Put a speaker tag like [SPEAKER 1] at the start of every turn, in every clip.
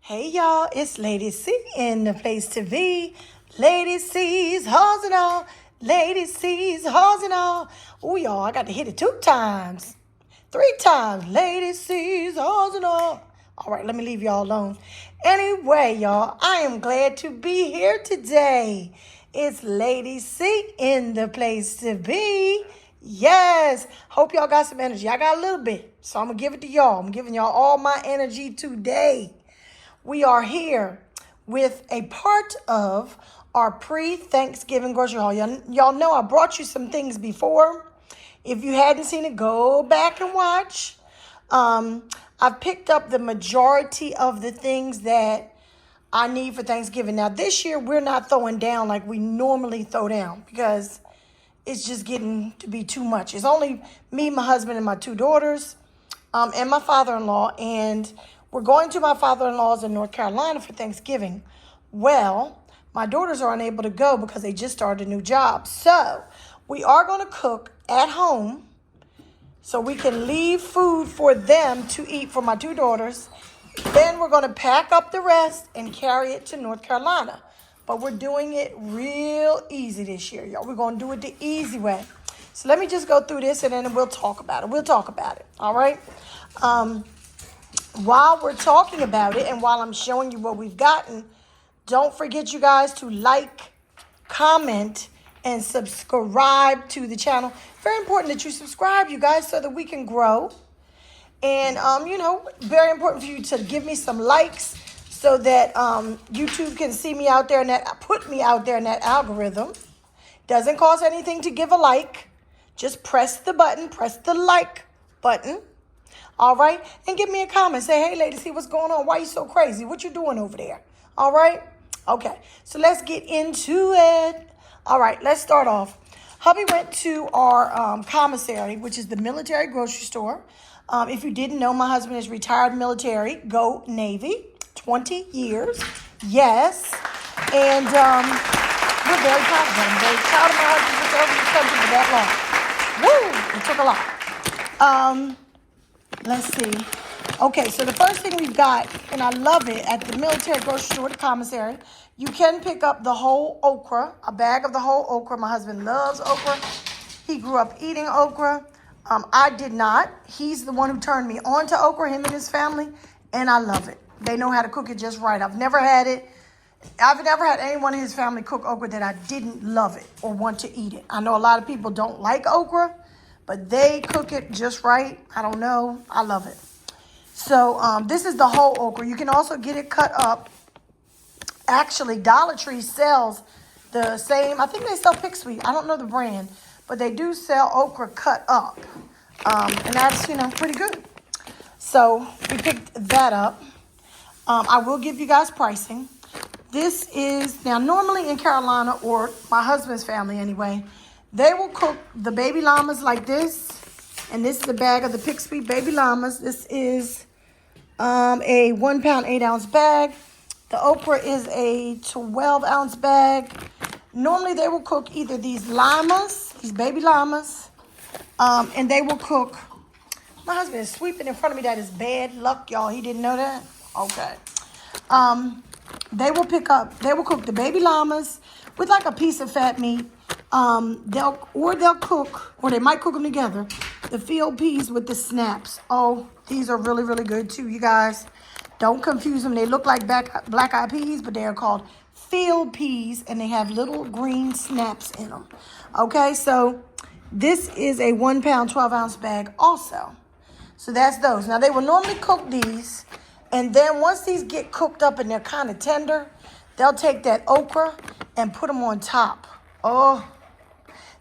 [SPEAKER 1] Hey y'all, it's Lady C in the place to be. Lady C's hoes and all. Lady C's hoes and all. Oh y'all, I got to hit it 2 times. 3 times. Lady C's hoes and all. All right, let me leave y'all alone. Anyway, y'all, I am glad to be here today. It's Lady C in the place to be. Yes. Hope y'all got some energy. I got a little bit. So I'm going to give it to y'all. I'm giving y'all all my energy today. We are here with a part of our pre-Thanksgiving grocery haul. Y'all know I brought you some things before. If you hadn't seen it, go back and watch. I've picked up the majority of the things that I need for Thanksgiving. Now, this year, we're not throwing down like we normally throw down because it's just getting to be too much. It's only me, my husband, and my 2 daughters, and my father-in-law, and we're going to my father-in-law's in North Carolina for Thanksgiving. Well, my daughters are unable to go because they just started a new job. So we are going to cook at home so we can leave food for them to eat for my 2 daughters. Then we're going to pack up the rest and carry it to North Carolina. But we're doing it real easy this year, y'all. We're going to do it the easy way. So let me just go through this and then we'll talk about it. All right? While we're talking about it and while I'm showing you what we've gotten, don't forget, you guys, to like, comment, and subscribe to the channel. Very important that you subscribe, you guys, so that we can grow. And, very important for you to give me some likes so that YouTube can see me out there and put me out there in that algorithm. Doesn't cost anything to give a like. Just press the like button. All right? And give me a comment. Say, hey, lady, see what's going on? Why you so crazy? What you doing over there? All right? Okay. So let's get into it. All right. Let's start off. Hubby went to our commissary, which is the military grocery store. If you didn't know, my husband is retired military. Go Navy. 20 years. Yes. And we're very proud of him. I'm very proud of my husband for serving this country for that long. Woo! It took a lot. Let's see. Okay, so the first thing we've got, and I love it, at the military grocery store, the commissary, you can pick up the whole okra, a bag of the whole okra. My husband loves okra. He grew up eating okra. I did not. He's the one who turned me on to okra, him and his family, and I love it. They know how to cook it just right. I've never had anyone in his family cook okra that I didn't love it or want to eat it. I know a lot of people don't like okra, but they cook it just right. I don't know. I love it. So this is the whole okra. You can also get it cut up. Actually, Dollar Tree sells the same. I think they sell Pick Sweet. I don't know the brand, but they do sell okra cut up. And that's, pretty good. So we picked that up. I will give you guys pricing. This is, now normally in Carolina, or my husband's family anyway, they will cook the baby llamas like this. And this is a bag of the Pick Sweet baby llamas. This is a 1 pound, 8 ounce bag. The okra is a 12 ounce bag. Normally they will cook either these llamas, these baby llamas, and they will cook. My husband is sweeping in front of me. That is bad luck, y'all. He didn't know that? Okay. They will cook the baby llamas with like a piece of fat meat. They'll cook, or they might cook them together, the field peas with the snaps. Oh, these are really, really good too, you guys. Don't confuse them. They look like black-eyed peas, but they are called field peas, and they have little green snaps in them. Okay, so this is a 1 pound, 12 ounce bag also. So that's those. Now, they will normally cook these, and then once these get cooked up and they're kind of tender, they'll take that okra and put them on top. Oh,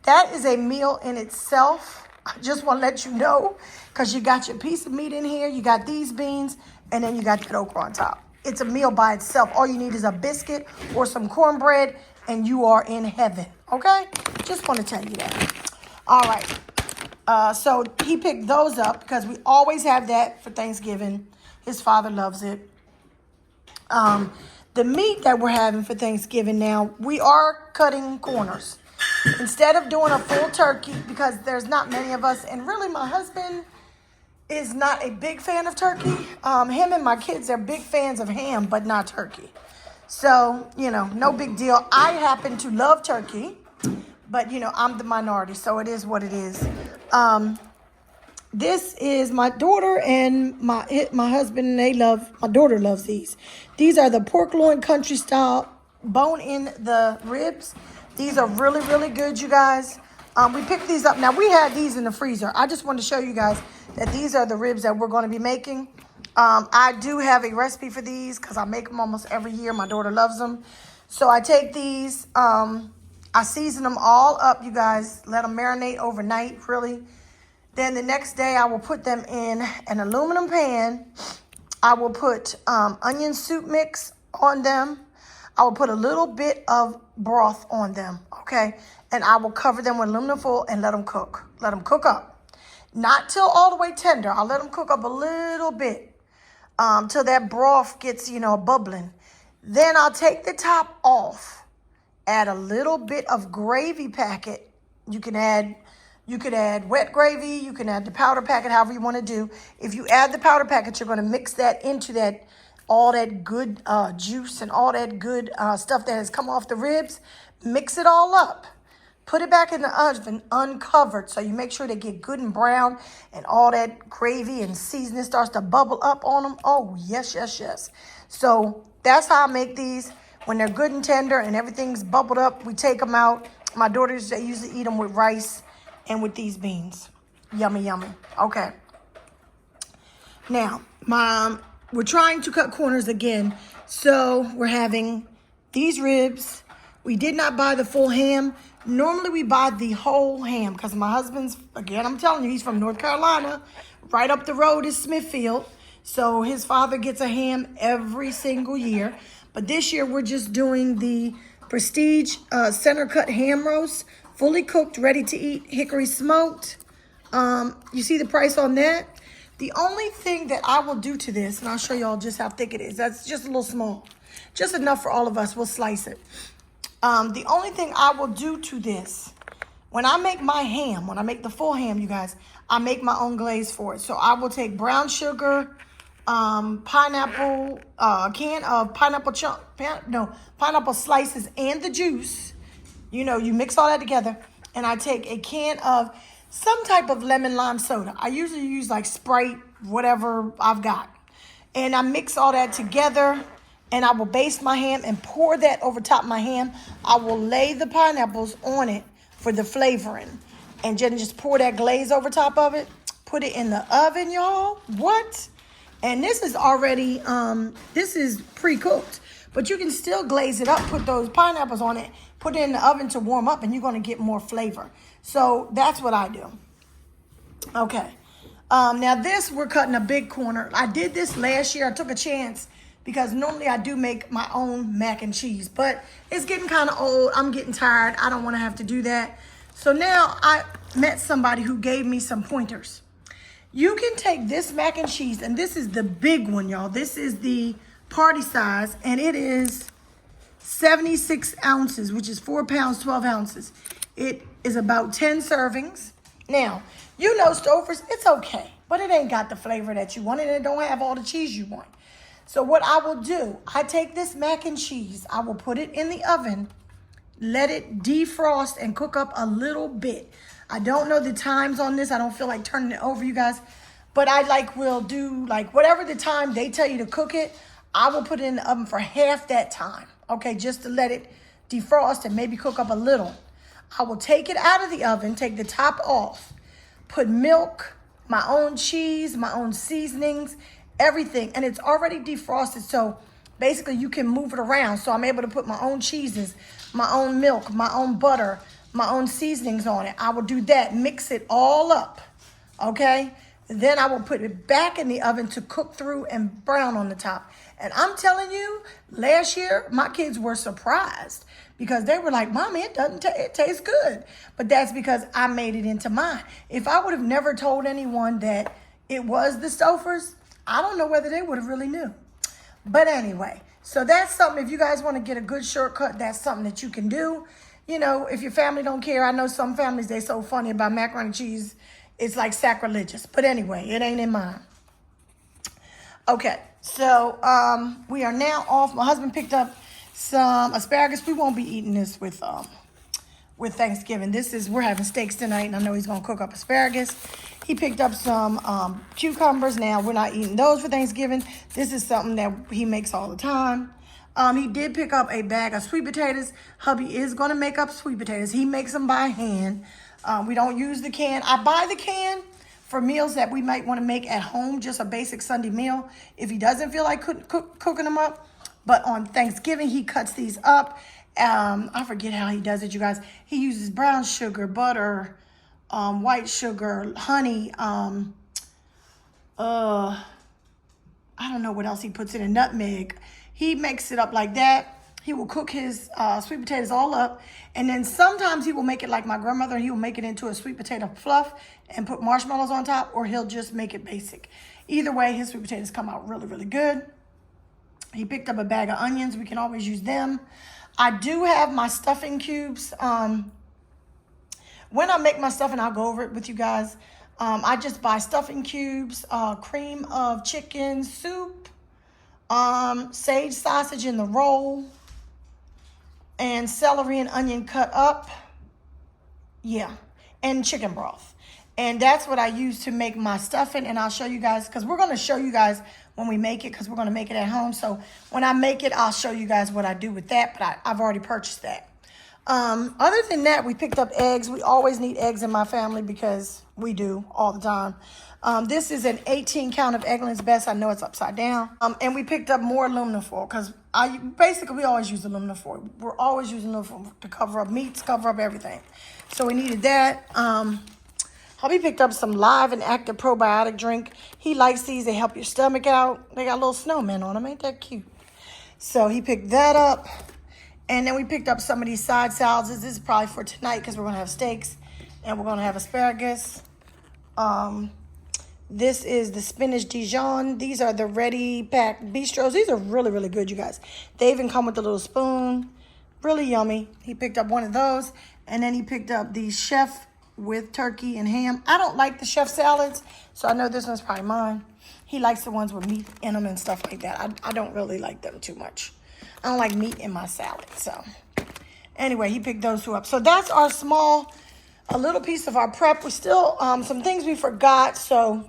[SPEAKER 1] that is a meal in itself. I just want to let you know, because you got your piece of meat in here, you got these beans, and then you got that okra on top. It's a meal by itself. All you need is a biscuit or some cornbread, and you are in heaven, okay? Just want to tell you that. All right. So he picked those up because we always have that for Thanksgiving. His father loves it. The meat that we're having for Thanksgiving now, we are cutting corners. Instead of doing a full turkey, because there's not many of us, and really my husband, is not a big fan of turkey. Him and my kids are big fans of ham, but not turkey. So, no big deal. I happen to love turkey, but, I'm the minority, so it is what it is. This is my daughter and my husband, and my daughter loves these. These are the pork loin country style bone in the ribs. These are really, really good, you guys. We picked these up. Now, we had these in the freezer. I just wanted to show you guys that these are the ribs that we're going to be making. I do have a recipe for these because I make them almost every year. My daughter loves them. So I take these. I season them all up, you guys. Let them marinate overnight, really. Then the next day, I will put them in an aluminum pan. I will put onion soup mix on them. I will put a little bit of broth on them, okay? And I will cover them with aluminum foil and let them cook. Let them cook up. Not till all the way tender. I'll let them cook up a little bit till that broth gets, bubbling. Then I'll take the top off. Add a little bit of gravy packet. You could add wet gravy. You can add the powder packet, however you want to do. If you add the powder packet, you're going to mix that into all that good juice and all that good stuff that has come off the ribs. Mix it all up. Put it back in the oven uncovered so you make sure they get good and brown and all that gravy and seasoning starts to bubble up on them. Oh, yes, yes, yes. So that's how I make these. When they're good and tender and everything's bubbled up, we take them out. My daughters, they usually eat them with rice and with these beans. Yummy, yummy. Okay. Now, we're trying to cut corners again. So we're having these ribs. We did not buy the full ham. Normally we buy the whole ham because my husband's, again, I'm telling you, he's from North Carolina. Right up the road is Smithfield. So his father gets a ham every single year. But this year we're just doing the Prestige center cut ham roast. Fully cooked, ready to eat, hickory smoked. You see the price on that? The only thing that I will do to this, and I'll show y'all just how thick it is. That's just a little small. Just enough for all of us. We'll slice it. The only thing I will do to this, when I make my ham, when I make the full ham, you guys, I make my own glaze for it. So I will take brown sugar, pineapple, a can of pineapple slices and the juice. You mix all that together, and I take a can of some type of lemon lime soda. I usually use like Sprite, whatever I've got. And I mix all that together, and I will baste my ham and pour that over top of my ham. I will lay the pineapples on it for the flavoring, and then just pour that glaze over top of it. Put it in the oven, y'all. What? And this is already, this is pre-cooked. But you can still glaze it up, put those pineapples on it, put it in the oven to warm up, and you're going to get more flavor. So that's what I do. Okay. Now this, we're cutting a big corner. I did this last year. I took a chance because normally I do make my own mac and cheese. But it's getting kind of old. I'm getting tired. I don't want to have to do that. So now I met somebody who gave me some pointers. You can take this mac and cheese, and this is the big one, y'all. This is the party size, and it is 76 ounces, which is 4 pounds, 12 ounces. It is about 10 servings. Now, Stouffer's, it's okay, but it ain't got the flavor that you want, and it don't have all the cheese you want. So what I will do, I take this mac and cheese, I will put it in the oven, let it defrost and cook up a little bit. I don't know the times on this. I don't feel like turning it over, you guys. But I will do whatever the time they tell you to cook it, I will put it in the oven for half that time. Okay, just to let it defrost and maybe cook up a little. I will take it out of the oven, take the top off, put milk, my own cheese, my own seasonings, everything. And it's already defrosted, so basically you can move it around. So I'm able to put my own cheeses, my own milk, my own butter, my own seasonings on it. I will do that, mix it all up, okay? Then I will put it back in the oven to cook through and brown on the top. And I'm telling you, last year, my kids were surprised because they were like, Mommy, it tastes good. But that's because I made it into mine. If I would have never told anyone that it was the Stouffer's, I don't know whether they would have really knew. But anyway, so that's something, if you guys want to get a good shortcut, that's something that you can do. If your family don't care. I know some families, they're so funny about macaroni and cheese. It's like sacrilegious. But anyway, it ain't in mine. Okay, so we are now off. My husband picked up some asparagus. We won't be eating this with Thanksgiving. We're having steaks tonight, and I know he's gonna cook up asparagus. He picked up some cucumbers. Now we're not eating those for Thanksgiving. This is something that he makes all the time. He did pick up a bag of sweet potatoes. Hubby is gonna make up sweet potatoes. He makes them by hand. We don't use the can. I buy the can for meals that we might want to make at home, just a basic Sunday meal, if he doesn't feel like cooking them up. But on Thanksgiving, he cuts these up. I forget how he does it, you guys. He uses brown sugar, butter, white sugar, honey. I don't know what else he puts in, a nutmeg. He makes it up like that. He will cook his sweet potatoes all up. And then sometimes he will make it like my grandmother. He will make it into a sweet potato fluff and put marshmallows on top, or he'll just make it basic. Either way, his sweet potatoes come out really, really good. He picked up a bag of onions. We can always use them. I do have my stuffing cubes. When I make my stuffing, I'll go over it with you guys. I just buy stuffing cubes, cream of chicken soup, sage sausage in the roll, and celery and onion cut up. Yeah, and chicken broth. And that's what I use to make my stuffing. And I'll show you guys, because we're going to show you guys when we make it, because we're going to make it at home. So when I make it, I'll show you guys what I do with that. But I've already purchased that. Other than that, we picked up eggs. We always need eggs in my family because we do all the time. This is an 18 count of Eggland's Best. I know it's upside down. And we picked up more aluminum foil because we always use aluminum foil. We're always using aluminum foil to cover up meats, cover up everything. So we needed that. Hubby picked up some Live and Active probiotic drink. He likes these. They help your stomach out. They got little snowmen on them. Ain't that cute? So he picked that up. And then we picked up some of these side salads. This is probably for tonight because we're going to have steaks and we're going to have asparagus. This is the spinach Dijon. These are the ready pack bistros. These are really, really good, you guys. They even come with a little spoon. Really yummy. He picked up one of those. And then he picked up the chef with turkey and ham. I don't like the chef salads, so I know this one's probably mine. He likes the ones with meat in them and stuff like that. I don't really like them too much. I don't like meat in my salad. So anyway, he picked those two up. So that's our a little piece of our prep. We still, some things we forgot. So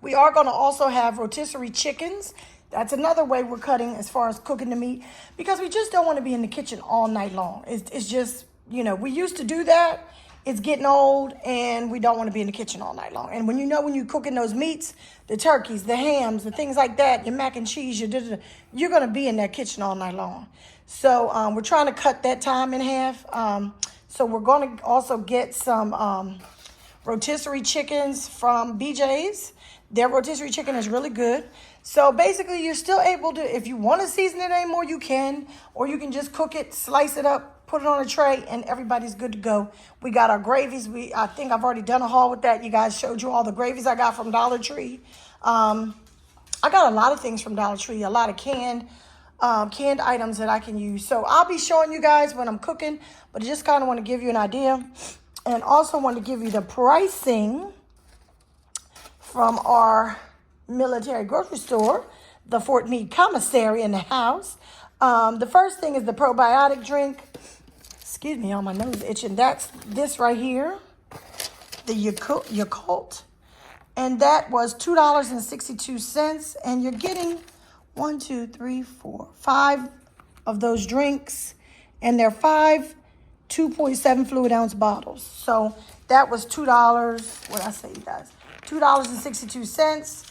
[SPEAKER 1] we are going to also have rotisserie chickens. That's another way we're cutting as far as cooking the meat, because we just don't want to be in the kitchen all night long. It's just, we used to do that. It's getting old, and we don't want to be in the kitchen all night long. And when you're cooking those meats, the turkeys, the hams, the things like that, your mac and cheese, you're going to be in that kitchen all night long. So we're trying to cut that time in half. So we're going to also get some rotisserie chickens from BJ's. Their rotisserie chicken is really good. So basically, you're still able to, if you want to season it anymore, you can. Or you can just cook it, slice it up, put it on a tray, and everybody's good to go. We got our gravies. I think I've already done a haul with that. You guys showed you all the gravies I got from Dollar Tree. I got a lot of things from Dollar Tree, a lot of canned items that I can use. So I'll be showing you guys when I'm cooking, but I just kind of want to give you an idea. And also want to give you the pricing from our military grocery store, the Fort Meade Commissary in the house. The first thing is the probiotic drink. Excuse me, on my nose itching. That's this right here, the Yakult. And that was $2.62. And you're getting 1, 2, 3, 4, 5 of those drinks. And they're 5 2.7 fluid ounce bottles. So that was $2. What did I say, you guys? $2.62.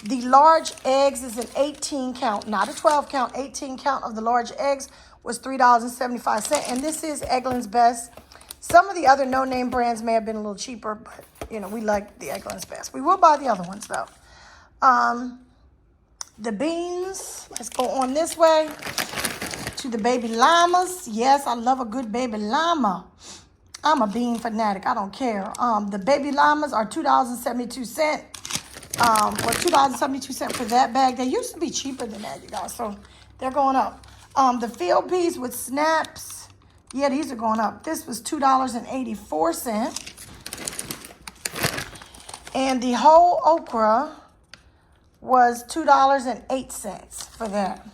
[SPEAKER 1] The large eggs is an 18 count, not a 12 count. 18 count of the large eggs was $3.75. And this is Eggland's Best. Some of the other no-name brands may have been a little cheaper, but, we like the Eggland's Best. We will buy the other ones, though. The beans, let's go on this way to the baby llamas. Yes, I love a good baby llama. I'm a bean fanatic. I don't care. The baby llamas are $2.72. $2.72 for that bag. They used to be cheaper than that, you guys, so they're going up. The field peas with snaps, yeah, these are going up. This was $2.84. And the whole okra was $2.08 for that.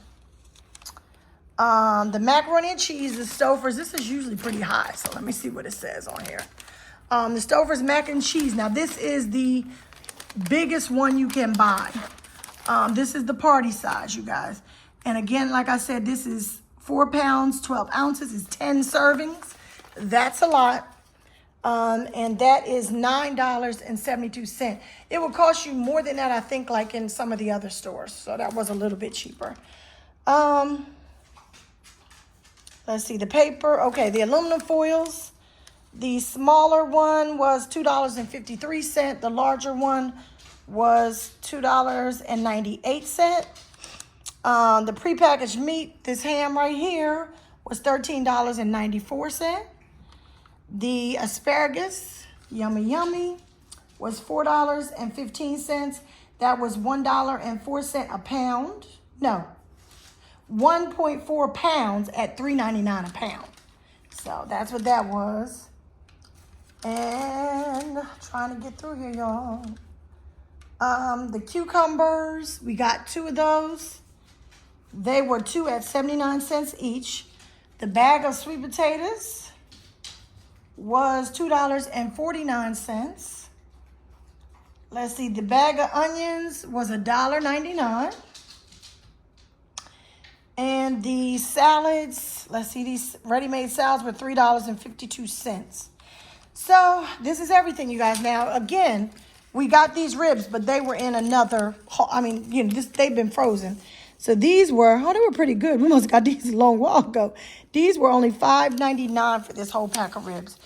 [SPEAKER 1] The macaroni and cheese, the Stouffer's, this is usually pretty high, so let me see what it says on here. The Stouffer's mac and cheese. Now, this is the biggest one you can buy. This is the party size, you guys. And again, like I said, this is 4 pounds, 12 ounces, is 10 servings. That's a lot. And that is $9.72. It will cost you more than that, I think, like in some of the other stores. So that was a little bit cheaper. Let's see, the paper. Okay, the aluminum foils. The smaller one was $2.53. The larger one was $2.98. The prepackaged meat, this ham right here, was $13.94. The asparagus, yummy, yummy, was $4.15. That was $1.04 a pound. No, 1.4 pounds at $3.99 a pound. So that's what that was. And trying to get through here, y'all. The cucumbers, we got 2 of those. They were 2 at 79 cents each. The bag of sweet potatoes was $2.49. Let's see, the bag of onions was $1.99. And the salads, let's see, these ready-made salads were $3.52. So this is everything, you guys. Now, again, we got these ribs, but they were in another, I mean, you know, they've been frozen. So these were, they were pretty good. We must have got these a long while ago. These were only $5.99 for this whole pack of ribs.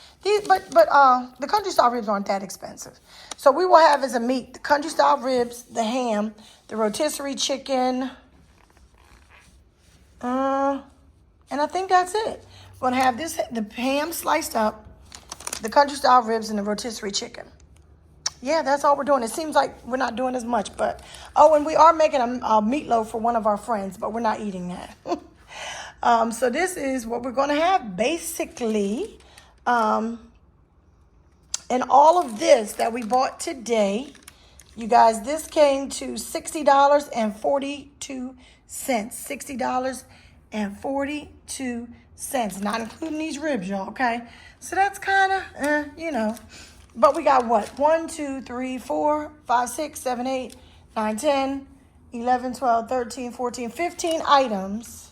[SPEAKER 1] But the country style ribs aren't that expensive. So we will have as a meat the country style ribs, the ham, the rotisserie chicken, and I think that's it. We're gonna have the ham sliced up, the country style ribs, and the rotisserie chicken. Yeah, that's all we're doing. It seems like we're not doing as much, but and we are making a meatloaf for one of our friends, but we're not eating that. So this is what we're going to have basically. And all of this that we bought today, you guys, this came to $60.42. $60.42, not including these ribs, y'all. Okay, so that's kind of, you know. But we got what? 1, 2, 3, 4, 5, 6, 7, 8, 9, 10, 11, 12, 13, 14, 15 items.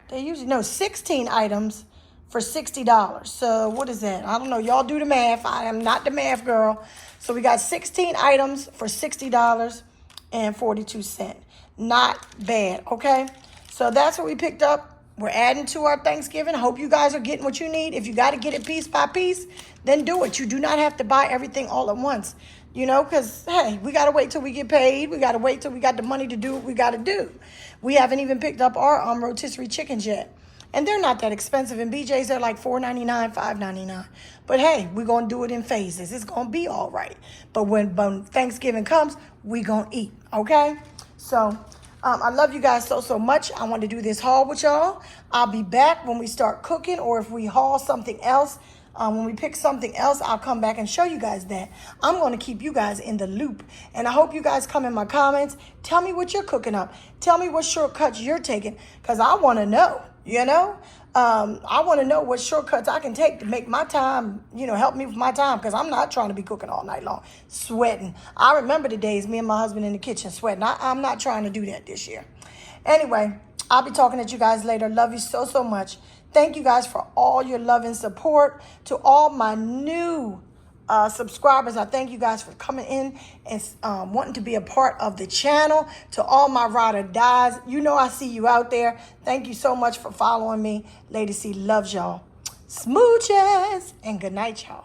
[SPEAKER 1] They usually, no, 16 items for $60. So what is that? I don't know. Y'all do the math. I am not the math girl. So we got 16 items for $60.42. Not bad, okay? So that's what we picked up. We're adding to our Thanksgiving. Hope you guys are getting what you need. If you got to get it piece by piece, then do it. You do not have to buy everything all at once, you know, because, hey, we got to wait till we get paid. We got to wait till we got the money to do what we got to do. We haven't even picked up our rotisserie chickens yet. And they're not that expensive. In BJ's, they're like $4.99, $5.99. But, hey, we're going to do it in phases. It's going to be all right. But when Thanksgiving comes, we going to eat, okay? So I love you guys so much. I want to do this haul with y'all. I'll be back when we start cooking, or if we haul something else. When we pick something else, I'll come back and show you guys that. I'm going to keep you guys in the loop. And I hope you guys come in my comments. Tell me what you're cooking up. Tell me what shortcuts you're taking, because I want to know, you know. I want to know what shortcuts I can take to make my time, you know, help me with my time, because I'm not trying to be cooking all night long, sweating. I remember the days me and my husband in the kitchen sweating. I'm not trying to do that this year. Anyway, I'll be talking to you guys later. Love you so much. Thank you guys for all your love and support. To all my new subscribers, I thank you guys for coming in and wanting to be a part of the channel. To all my ride or dies, you know I see you out there. Thank you so much for following me. Lady C loves y'all. Smooches and good night, y'all.